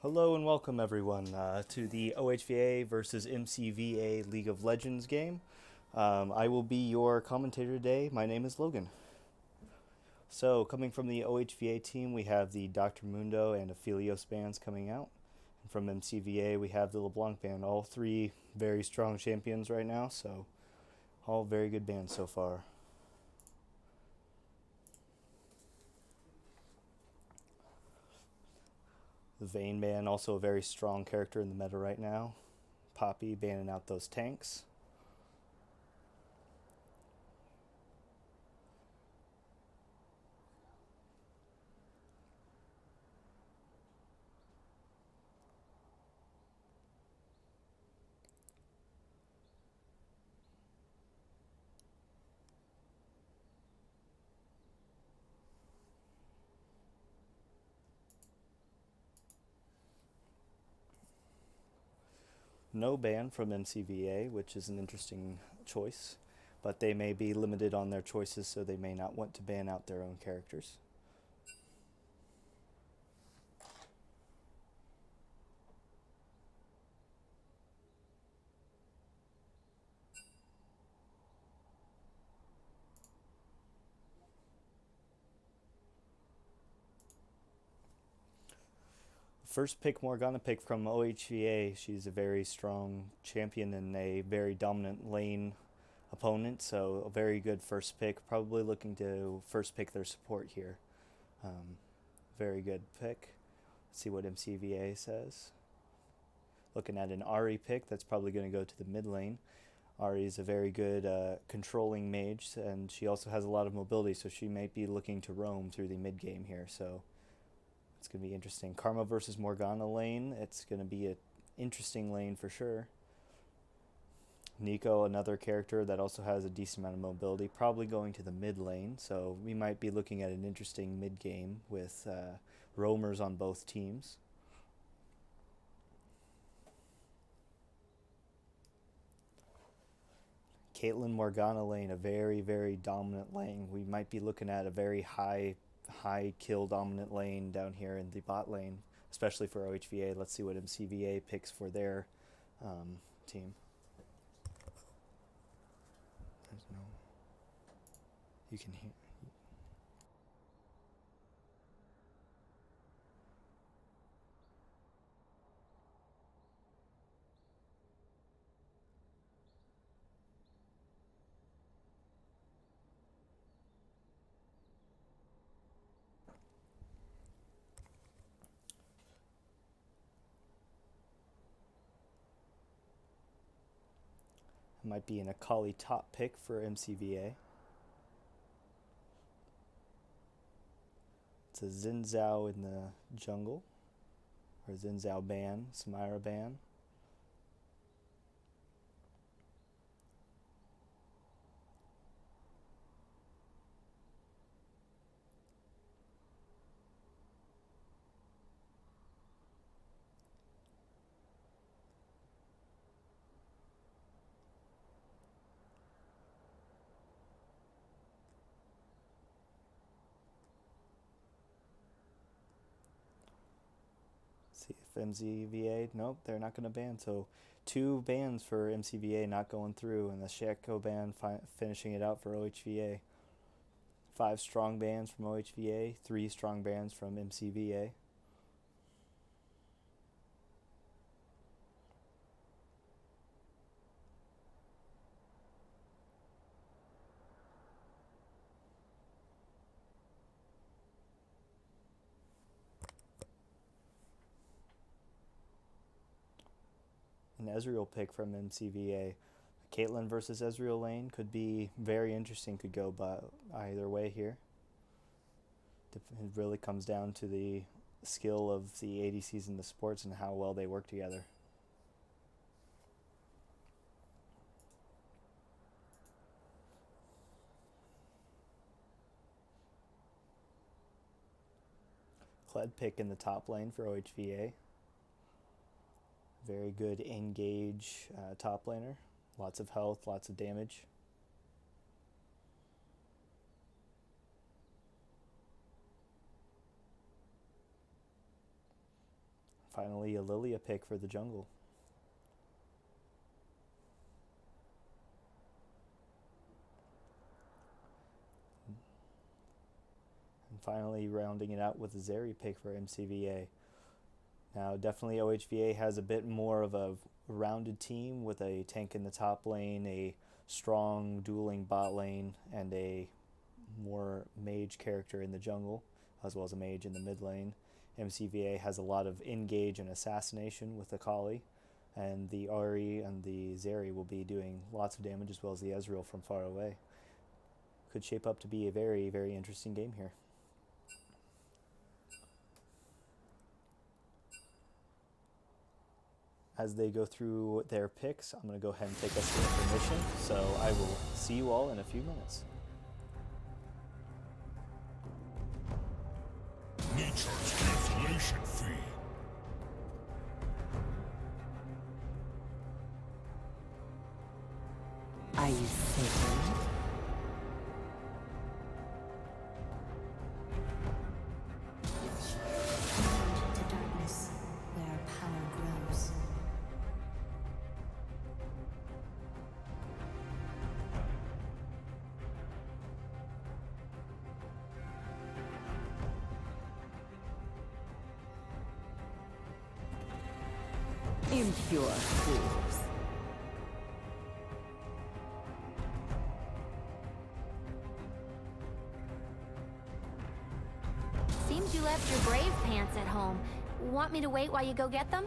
Hello and welcome everyone to the OHVA versus MCVA League of Legends game. I will be your commentator today. My name is Logan. So, coming from the OHVA team, we have the Dr. Mundo and Aphelios bands coming out. And from MCVA, we have the LeBlanc band. All three very strong champions right now, so all very good bands so far. The Vayne band, also a very strong character in the meta right now. Poppy banning out those tanks. No ban from MCVA, which is an interesting choice, but they may be limited on their choices, so they may not want to ban out their own characters. First pick Morgana pick from OHVA. She's a very strong champion and a very dominant lane opponent, so a very good first pick. Probably looking to first pick their support here. Very good pick. Let's see what MCVA says. Looking at an Ari pick, that's probably going to go to the mid lane. Ari is a very good controlling mage, and she also has a lot of mobility, so she might be looking to roam through the mid game here. So it's going to be interesting. Karma versus Morgana lane. It's going to be an interesting lane for sure. Nico, another character that also has a decent amount of mobility, probably going to the mid lane. So we might be looking at an interesting mid game with roamers on both teams. Caitlyn Morgana lane, a very, very dominant lane. We might be looking at a very high kill dominant lane down here in the bot lane, especially for OHVA. Let's see what MCVA picks for their team. There's no. You can hear. It might be an Akali top pick for MCVA. It's a Xin Zhao in the jungle, or Xin Zhao ban, Samira ban. See if MCVA. Nope, they're not going to ban. So two bans for MCVA not going through, and the Shako ban finishing it out for OHVA. Five strong bans from OHVA, three strong bans from MCVA. An Ezreal pick from MCVA. Caitlyn versus Ezreal lane could be very interesting. Could go by either way here. It really comes down to the skill of the ADCs in the sports and how well they work together. Kled pick in the top lane for OHVA. Very good engage top laner. Lots of health, lots of damage. Finally, a Lilia pick for the jungle. And finally, rounding it out with a Zeri pick for MCVA. Now, definitely OHVA has a bit more of a rounded team with a tank in the top lane, a strong dueling bot lane, and a more mage character in the jungle, as well as a mage in the mid lane. MCVA has a lot of engage and assassination with the Kali, and the Ahri and the Zeri will be doing lots of damage, as well as the Ezreal from far away. Could shape up to be a very, very interesting game here. As they go through their picks, I'm going to go ahead and take us to intermission, so I will see you all in a few minutes. Need charge cancellation fee. Are you certain? To darkness, where power grows. Impure fools. Seems you left your brave pants at home. Want me to wait while you go get them?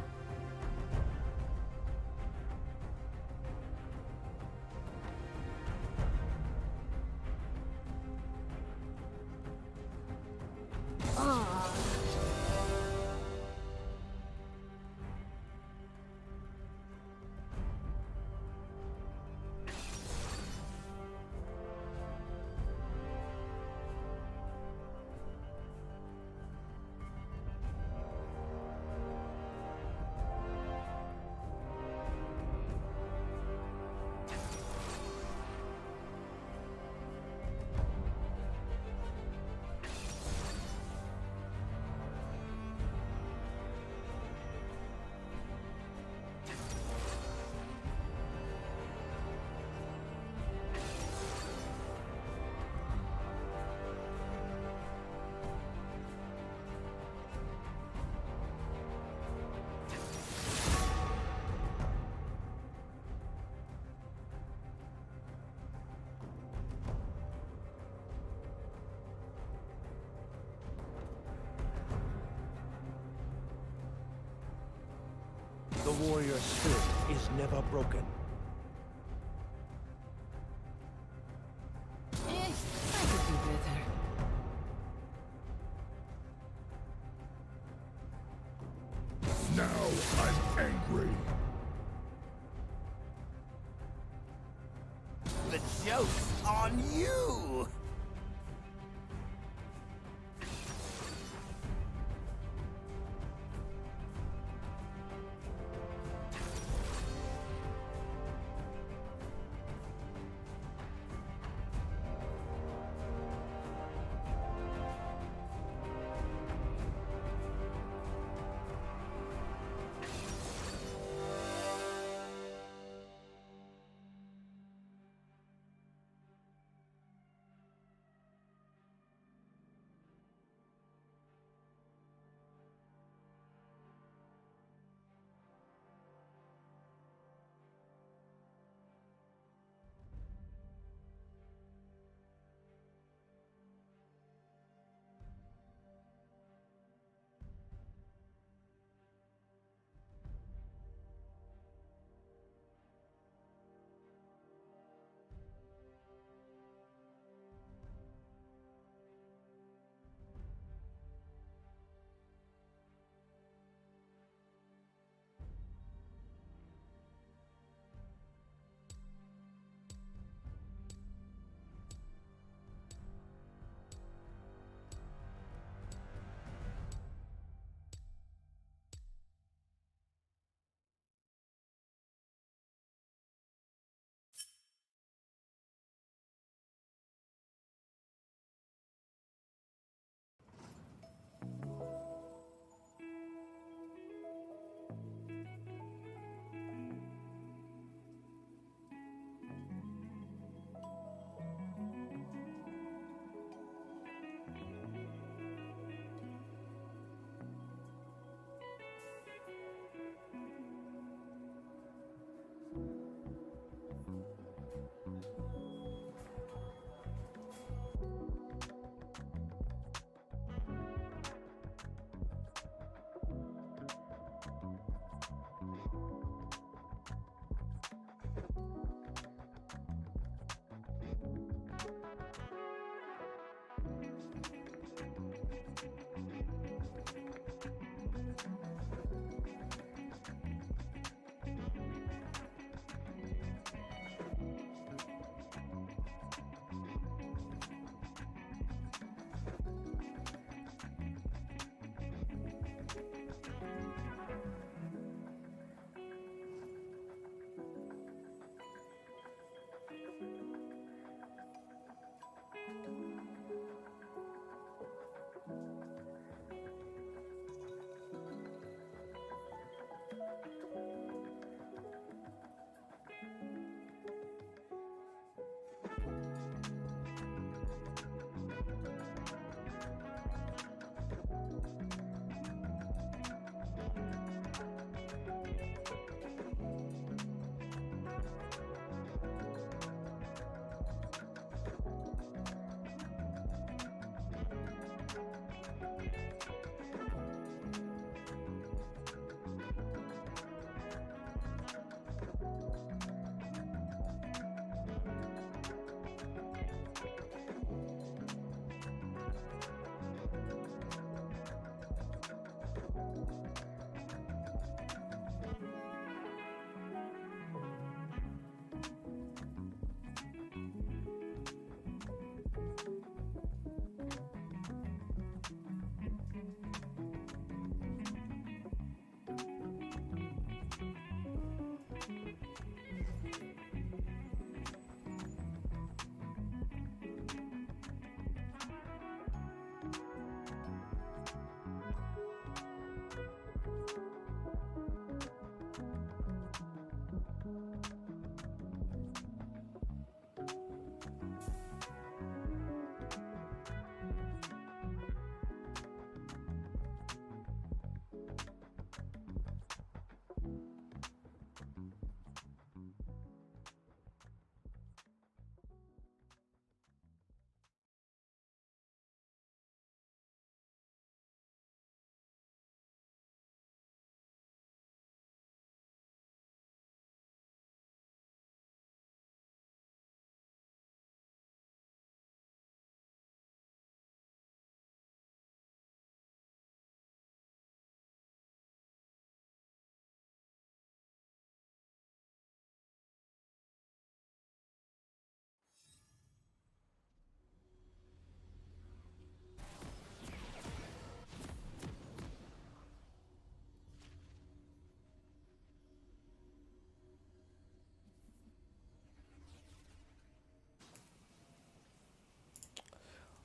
The warrior spirit is never broken. I could do better. Now I'm angry. The joke's on you!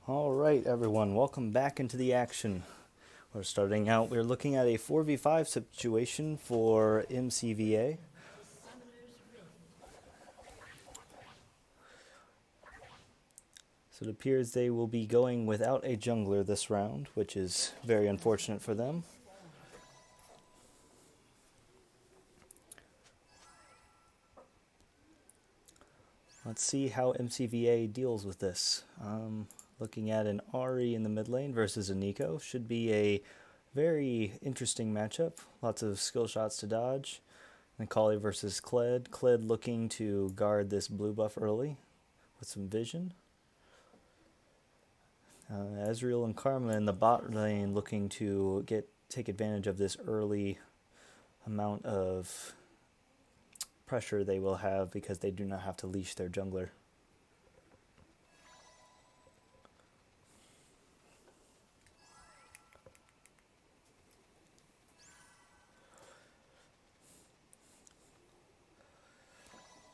Alright everyone, welcome back into the action. We're starting out, we're looking at a 4v5 situation for MCVA. So it appears they will be going without a jungler this round, which is very unfortunate for them. Let's see how MCVA deals with this. Looking at an Ahri in the mid lane versus a Nico. Should be a very interesting matchup. Lots of skill shots to dodge. Macaulay versus Kled. Kled looking to guard this blue buff early with some vision. Ezreal and Karma in the bot lane looking to take advantage of this early amount of pressure they will have because they do not have to leash their jungler.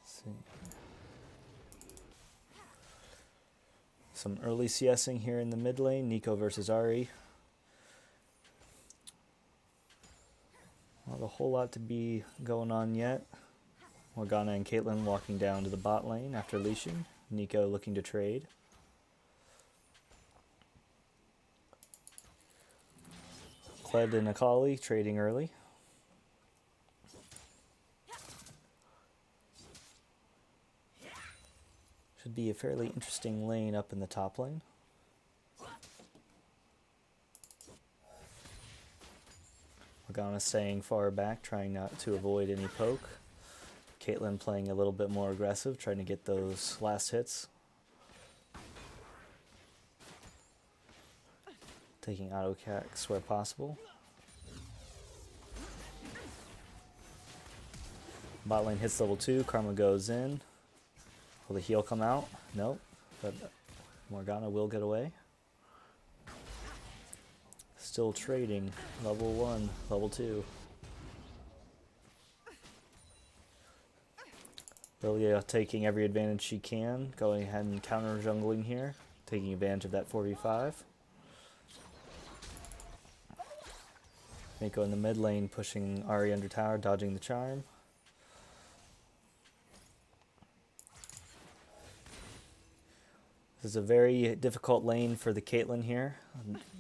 Let's see. Some early CSing here in the mid lane, Nico versus Ahri. Not a whole lot to be going on yet. Morgana and Caitlyn walking down to the bot lane after leashing. Nico looking to trade. Kled and Akali trading early. Should be a fairly interesting lane up in the top lane. Morgana staying far back, trying not to avoid any poke. Caitlyn playing a little bit more aggressive, trying to get those last hits. Taking auto attacks where possible. Bot lane hits level 2, Karma goes in. Will the heal come out? Nope, but Morgana will get away. Still trading, level 1, level 2. Lilia taking every advantage she can, going ahead and counter jungling here, taking advantage of that 4v5. Mako in the mid lane pushing Ahri under tower, dodging the charm. This is a very difficult lane for the Caitlyn here.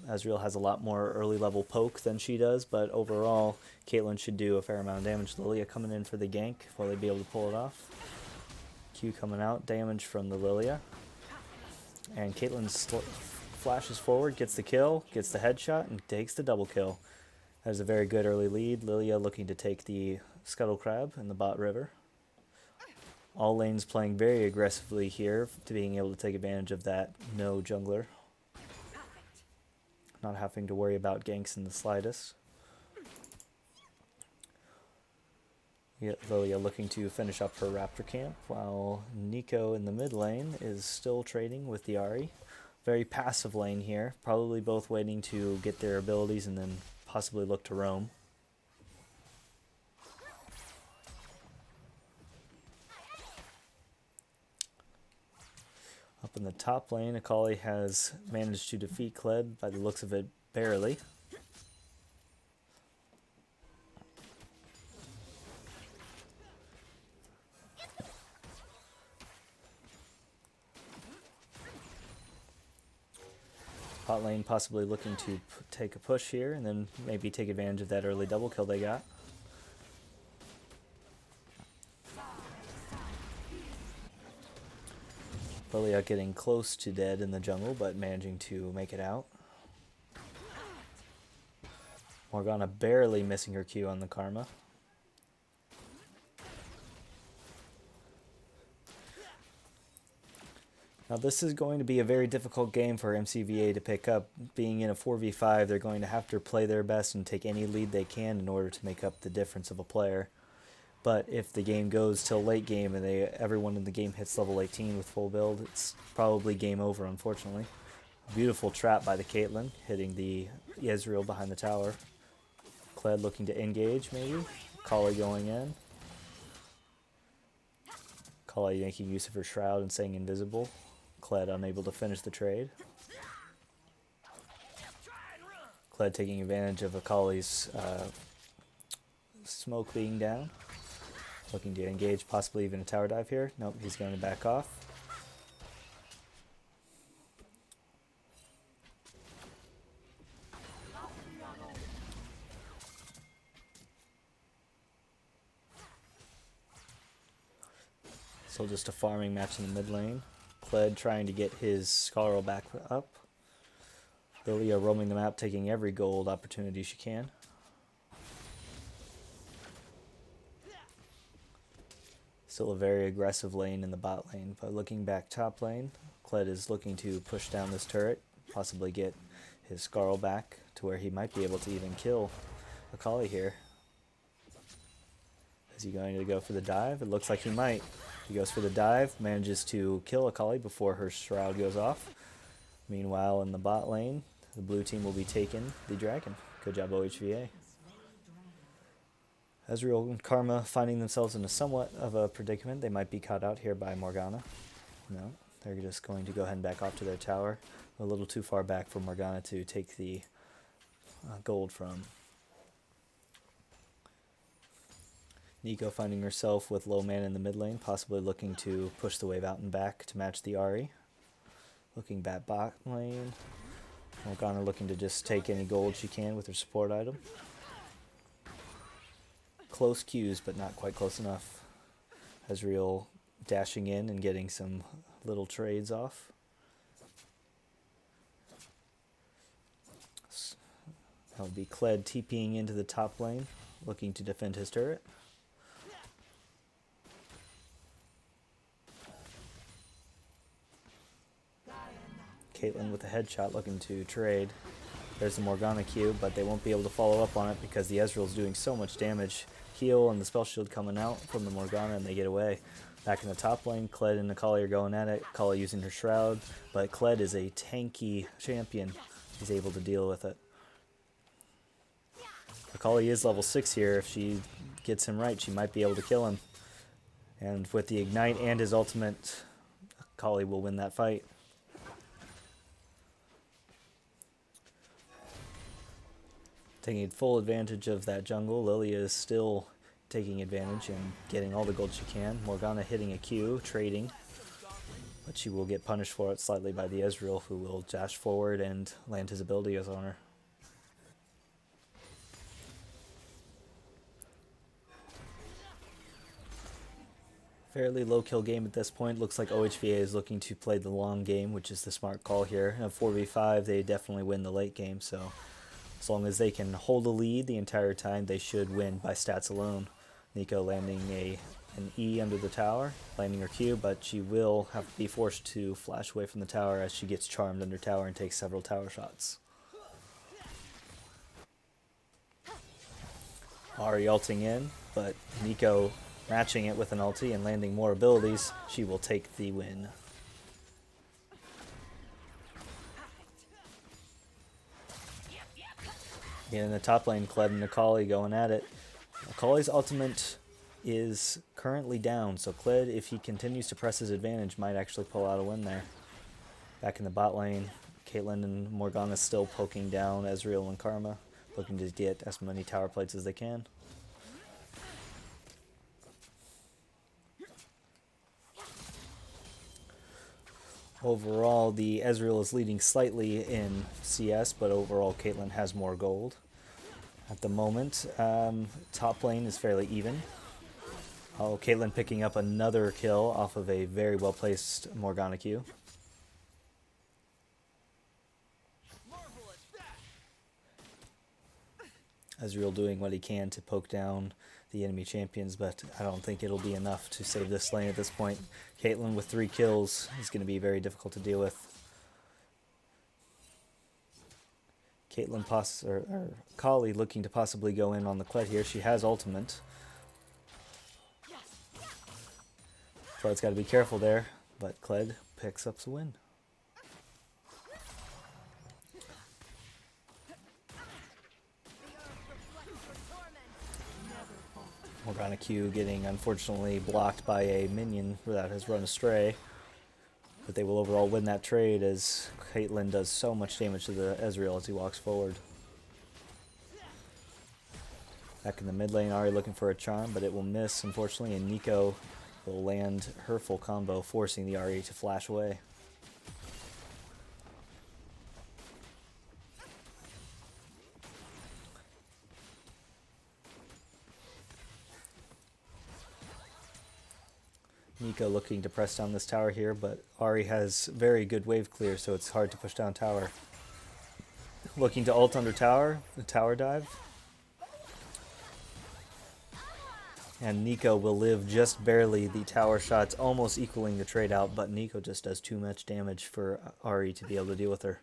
Ezreal has a lot more early level poke than she does, but overall Caitlyn should do a fair amount of damage. Lilia coming in for the gank. Will they be able to pull it off? Q coming out, damage from the Lilia. And Caitlyn flashes forward, gets the kill, gets the headshot, and takes the double kill. That is a very good early lead. Lilia looking to take the Scuttle Crab in the bot river. All lanes playing very aggressively here to being able to take advantage of that no jungler. Not having to worry about ganks in the slightest. Lilia looking to finish up her Raptor camp, while Nico in the mid lane is still trading with the Ahri. Very passive lane here, probably both waiting to get their abilities and then possibly look to roam. Up in the top lane, Akali has managed to defeat Kled, by the looks of it, barely. Bot lane possibly looking to take a push here and then maybe take advantage of that early double kill they got. Lilia getting close to dead in the jungle, but managing to make it out. Morgana barely missing her Q on the Karma. Now this is going to be a very difficult game for MCVA to pick up. Being in a 4v5, they're going to have to play their best and take any lead they can in order to make up the difference of a player. But if the game goes till late game and everyone in the game hits level 18 with full build, it's probably game over, unfortunately. Beautiful trap by the Caitlyn, hitting the Ezreal behind the tower. Kled looking to engage, maybe. Kali going in. Kali making use of her shroud and staying invisible. Kled unable to finish the trade. Kled taking advantage of Akali's smoke being down. Looking to engage possibly even a tower dive here. Nope, he's going to back off. So just a farming match in the mid lane. Kled trying to get his Scarl back up. Lilia roaming the map, taking every gold opportunity she can. Still a very aggressive lane in the bot lane, but looking back top lane, Kled is looking to push down this turret, possibly get his Scarl back to where he might be able to even kill Akali here. Is he going to go for the dive? It looks like he might. He goes for the dive, manages to kill Akali before her shroud goes off. Meanwhile, in the bot lane, the blue team will be taking the dragon. Good job, OHVA. Ezreal and Karma finding themselves in a somewhat of a predicament. They might be caught out here by Morgana. No, they're just going to go ahead and back off to their tower. A little too far back for Morgana to take the gold from. Neeko finding herself with low mana in the mid lane, possibly looking to push the wave out and back to match the Ahri. Looking back bot lane. Morgana looking to just take any gold she can with her support item. Close queues, but not quite close enough. Ezreal dashing in and getting some little trades off. That would be Kled TPing into the top lane, looking to defend his turret. Caitlyn with a headshot looking to trade. There's the Morgana Q, but they won't be able to follow up on it because the Ezreal's doing so much damage. Heal and the spell shield coming out from the Morgana and they get away. Back in the top lane, Kled and Akali are going at it. Akali using her shroud, but Kled is a tanky champion. He's able to deal with it. Akali is level 6 here. If she gets him right, she might be able to kill him. And with the Ignite and his ultimate, Akali will win that fight. Taking full advantage of that jungle, Lilia is still taking advantage and getting all the gold she can. Morgana hitting a Q, trading, but she will get punished for it slightly by the Ezreal, who will dash forward and land his abilities on her. Fairly low kill game at this point. Looks like OHVA is looking to play the long game, which is the smart call here. In a 4v5, they definitely win the late game, so as long as they can hold the lead the entire time, they should win by stats alone. Neeko landing an E under the tower, landing her Q, but she will have to be forced to flash away from the tower as she gets charmed under tower and takes several tower shots. Ahri ulting in, but Neeko matching it with an ulti and landing more abilities. She will take the win. In the top lane, Kled and Akali going at it. Akali's ultimate is currently down, so Kled, if he continues to press his advantage, might actually pull out a win there. Back in the bot lane, Caitlyn and Morgana still poking down Ezreal and Karma, looking to get as many tower plates as they can. Overall, the Ezreal is leading slightly in CS, but overall Caitlyn has more gold. At the moment, top lane is fairly even. Oh, Caitlyn picking up another kill off of a very well-placed Morgana Q. Ezreal doing what he can to poke down the enemy champions, but I don't think it'll be enough to save this lane at this point. Caitlyn with 3 kills is going to be very difficult to deal with. Caitlyn or Kali looking to possibly go in on the Kled here. She has ultimate. Kled's got to be careful there, but Kled picks up the win. Morgana Q getting unfortunately blocked by a minion that has run astray. But they will overall win that trade as Caitlyn does so much damage to the Ezreal as he walks forward. Back in the mid lane, Ahri looking for a charm, but it will miss, unfortunately, and Nico will land her full combo, forcing the Ahri to flash away. Nico looking to press down this tower here, but Ahri has very good wave clear, so it's hard to push down tower. Looking to ult under tower, the tower dive. And Nico will live just barely, the tower shots almost equaling the trade out, but Nico just does too much damage for Ahri to be able to deal with her.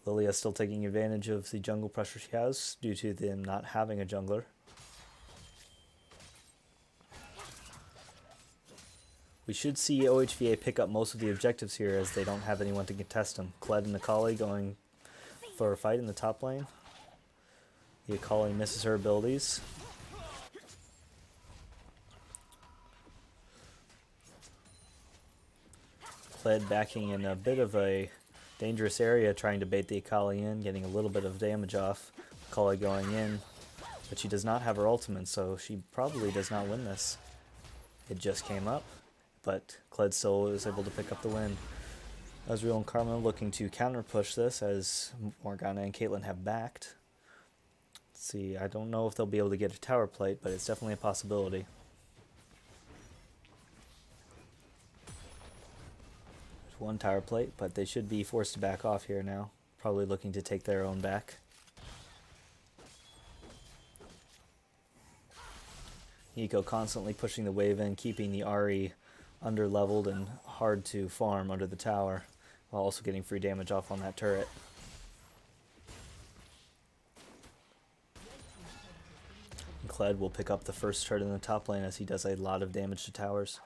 Lilia still taking advantage of the jungle pressure she has due to them not having a jungler. We should see OHVA pick up most of the objectives here as they don't have anyone to contest them. Kled and Akali going for a fight in the top lane. The Akali misses her abilities. Kled backing in a bit of a dangerous area, trying to bait the Akali in, getting a little bit of damage off. Akali going in, but she does not have her ultimate, so she probably does not win this. It just came up, but Kled still is able to pick up the win. Ezreal and Karma looking to counter push this as Morgana and Caitlyn have backed. Let's see, I don't know if they'll be able to get a tower plate, but it's definitely a possibility. There's one tower plate, but they should be forced to back off here now. Probably looking to take their own back. Nico constantly pushing the wave in, keeping the Ahri under-leveled and hard to farm under the tower, while also getting free damage off on that turret. And Kled will pick up the first turret in the top lane as he does a lot of damage to towers.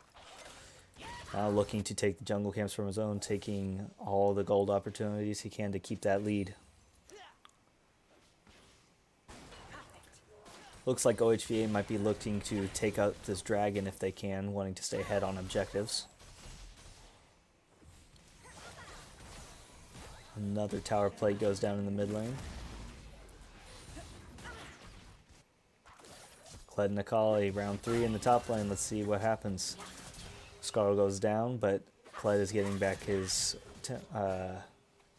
Now looking to take the jungle camps from his own, taking all the gold opportunities he can to keep that lead. Looks like OHVA might be looking to take out this dragon if they can, wanting to stay ahead on objectives. Another tower plate goes down in the mid lane. Kled and Akali, round 3 in the top lane. Let's see what happens. Scarl goes down, but Kled is getting back his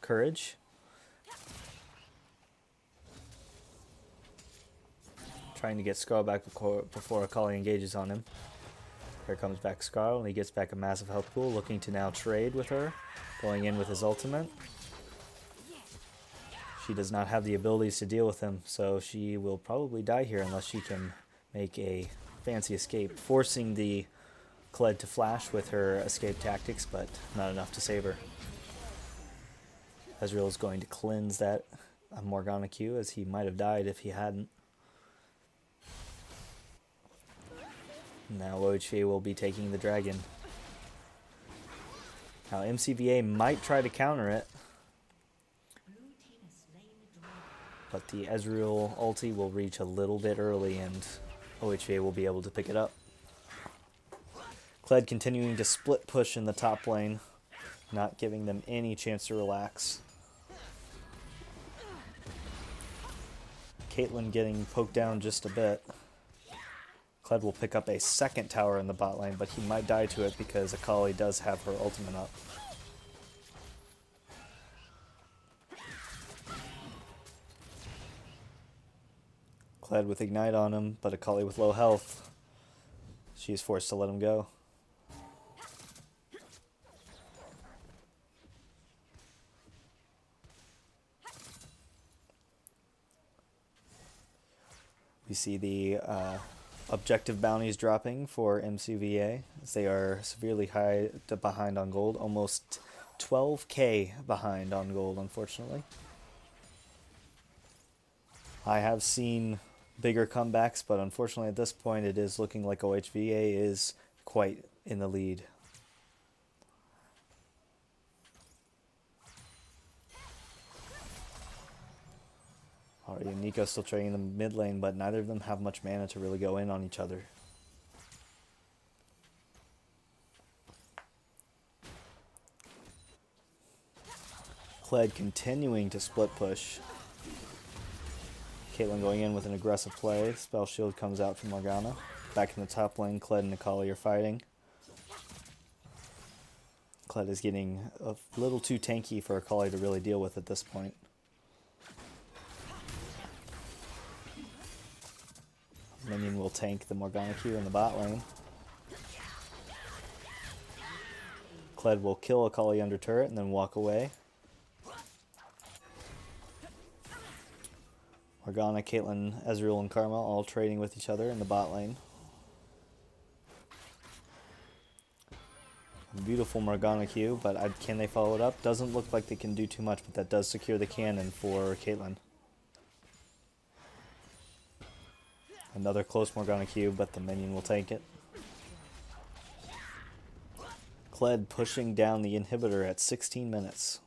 courage. Trying to get Scarl back before Akali engages on him. Here comes back Scarl, and he gets back a massive health pool, looking to now trade with her, going in with his ultimate. She does not have the abilities to deal with him, so she will probably die here unless she can make a fancy escape, forcing the Kled to flash with her escape tactics, but not enough to save her. Ezreal is going to cleanse that Morgana Q, as he might have died if he hadn't. Now OHVA will be taking the dragon. Now MCVA might try to counter it, but the Ezreal ulti will reach a little bit early and OHVA will be able to pick it up. Kled continuing to split push in the top lane, not giving them any chance to relax. Caitlyn getting poked down just a bit. Kled will pick up a second tower in the bot lane, but he might die to it because Akali does have her ultimate up. Kled with Ignite on him, but Akali with low health. She is forced to let him go. We see the objective bounties dropping for MCVA as they are severely high behind on gold, almost 12k behind on gold, unfortunately. I have seen bigger comebacks, but unfortunately at this point it is looking like OHVA is quite in the lead. Alright, Nico still trading in the mid lane, but neither of them have much mana to really go in on each other. Kled continuing to split push. Caitlyn going in with an aggressive play. Spell shield comes out from Morgana. Back in the top lane, Kled and Akali are fighting. Kled is getting a little too tanky for Akali to really deal with at this point. Minion will tank the Morgana Q in the bot lane. Kled will kill Akali under turret and then walk away. Morgana, Caitlyn, Ezreal, and Karma all trading with each other in the bot lane. Beautiful Morgana Q, but can they follow it up? Doesn't look like they can do too much, but that does secure the cannon for Caitlyn. Another close Morgana Q, but the minion will take it. Kled pushing down the inhibitor at 16 minutes.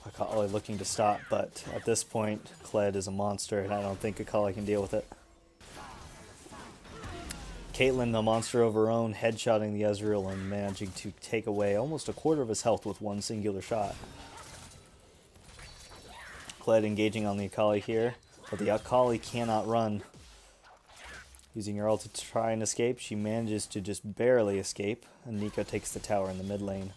Akali looking to stop, but at this point, Kled is a monster, and I don't think Akali can deal with it. Caitlyn, the monster of her own, headshotting the Ezreal and managing to take away almost a quarter of his health with one singular shot. Kled engaging on the Akali here, but the Akali cannot run. Using her ult to try and escape, she manages to just barely escape, and Nico takes the tower in the mid lane.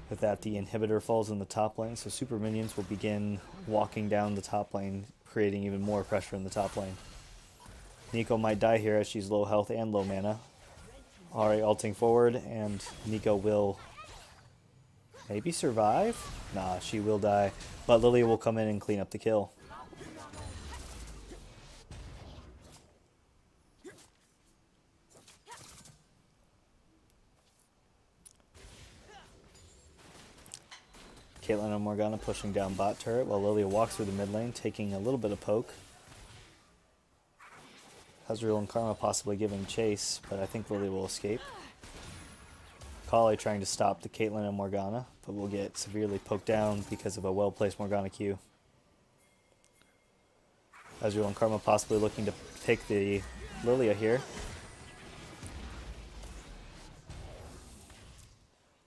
With that, the inhibitor falls in the top lane, so super minions will begin walking down the top lane, creating even more pressure in the top lane. Nico might die here as she's low health and low mana. Ahri ulting forward, and Nico will maybe survive? Nah, she will die, but Lilia will come in and clean up the kill. Caitlyn and Morgana pushing down bot turret while Lilia walks through the mid lane, taking a little bit of poke. Ezreal and Karma possibly giving chase, but I think Lilia will escape. Akali trying to stop the Caitlyn and Morgana, but will get severely poked down because of a well-placed Morgana Q. Ezreal and Karma possibly looking to pick the Lilia here.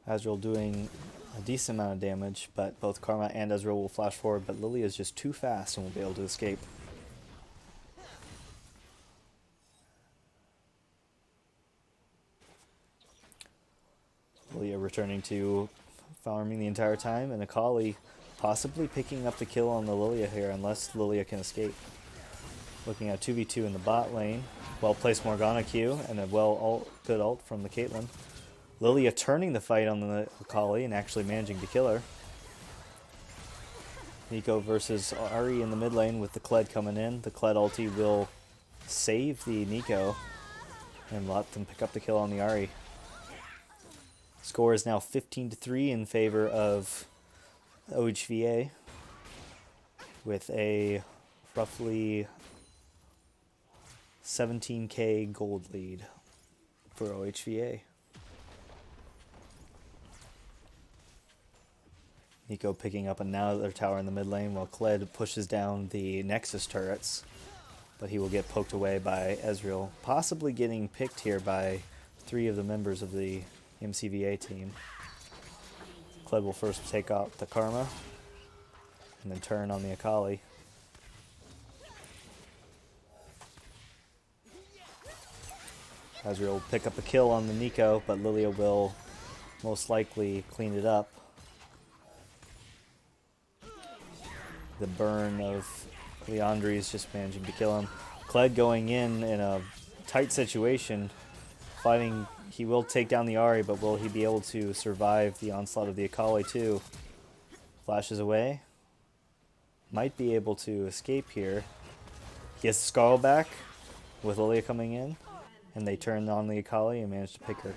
Ezreal doing a decent amount of damage, but both Karma and Ezreal will flash forward, but Lilia is just too fast and will be able to escape. Lilia returning to farming the entire time, and Akali possibly picking up the kill on the Lilia here unless Lilia can escape. Looking at 2v2 in the bot lane, well-placed Morgana Q and a good ult from the Caitlyn. Lilia turning the fight on the Akali and actually managing to kill her. Nico versus Ahri in the mid lane with the Kled coming in. The Kled ulti will save the Nico and let them pick up the kill on the Ahri. Score is now 15-3 in favor of OHVA with a roughly 17k gold lead for OHVA. Nico picking up another tower in the mid lane while Kled pushes down the Nexus turrets, but he will get poked away by Ezreal, possibly getting picked here by 3 of the members of the MVCA team. Kled will first take out the Karma and then turn on the Akali. Ezreal will pick up a kill on the Nico, but Lilia will most likely clean it up. The burn of Leandri is just managing to kill him. Kled going in a tight situation, fighting. He will take down the Ahri, but will he be able to survive the onslaught of the Akali too? Flashes away. Might be able to escape here. He has Scarl back with Lilia coming in, and they turn on the Akali and manage to pick her.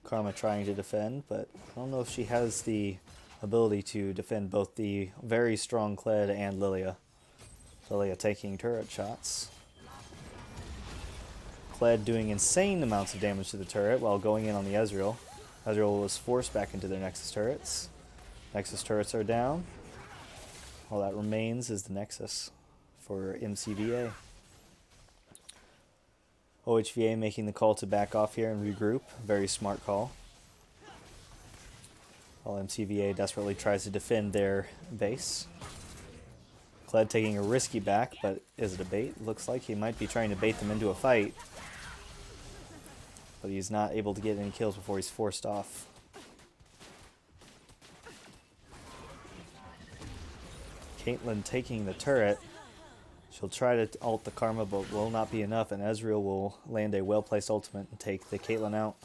Karma trying to defend, but I don't know if she has the ability to defend both the very strong Kled and Lilia. Lilia taking turret shots. Kled doing insane amounts of damage to the turret while going in on the Ezreal. Ezreal was forced back into their Nexus turrets. Nexus turrets are down. All that remains is the Nexus for MVCA. OHVA making the call to back off here and regroup. Very smart call. While MCVA desperately tries to defend their base. Kled taking a risky back, but is it a bait? Looks like he might be trying to bait them into a fight. But he's not able to get any kills before he's forced off. Caitlyn taking the turret. She'll try to ult the Karma, but will not be enough, and Ezreal will land a well-placed ultimate and take the Caitlyn out.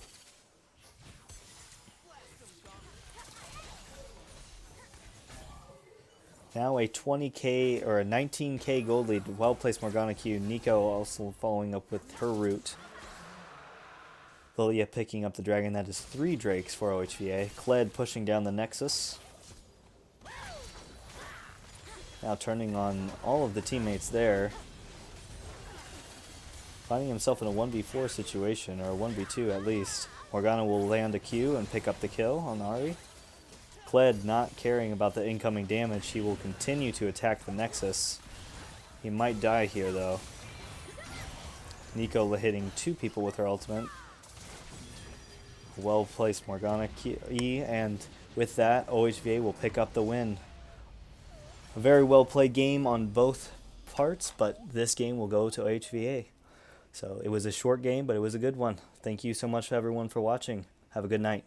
Now a 20k or a 19k gold lead, well-placed Morgana Q. Nico also following up with her root. Lilia picking up the dragon. That is 3 drakes for OHVA. Kled pushing down the Nexus. Now turning on all of the teammates there. Finding himself in a 1v4 situation, or a 1v2 at least. Morgana will land a Q and pick up the kill on Ahri. Kled not caring about the incoming damage. He will continue to attack the Nexus. He might die here though. Nico hitting 2 people with her ultimate. Well placed Morgana E, and with that OHVA will pick up the win. A very well played game on both parts, but this game will go to OHVA. So it was a short game, but it was a good one. Thank you so much everyone for watching. Have a good night.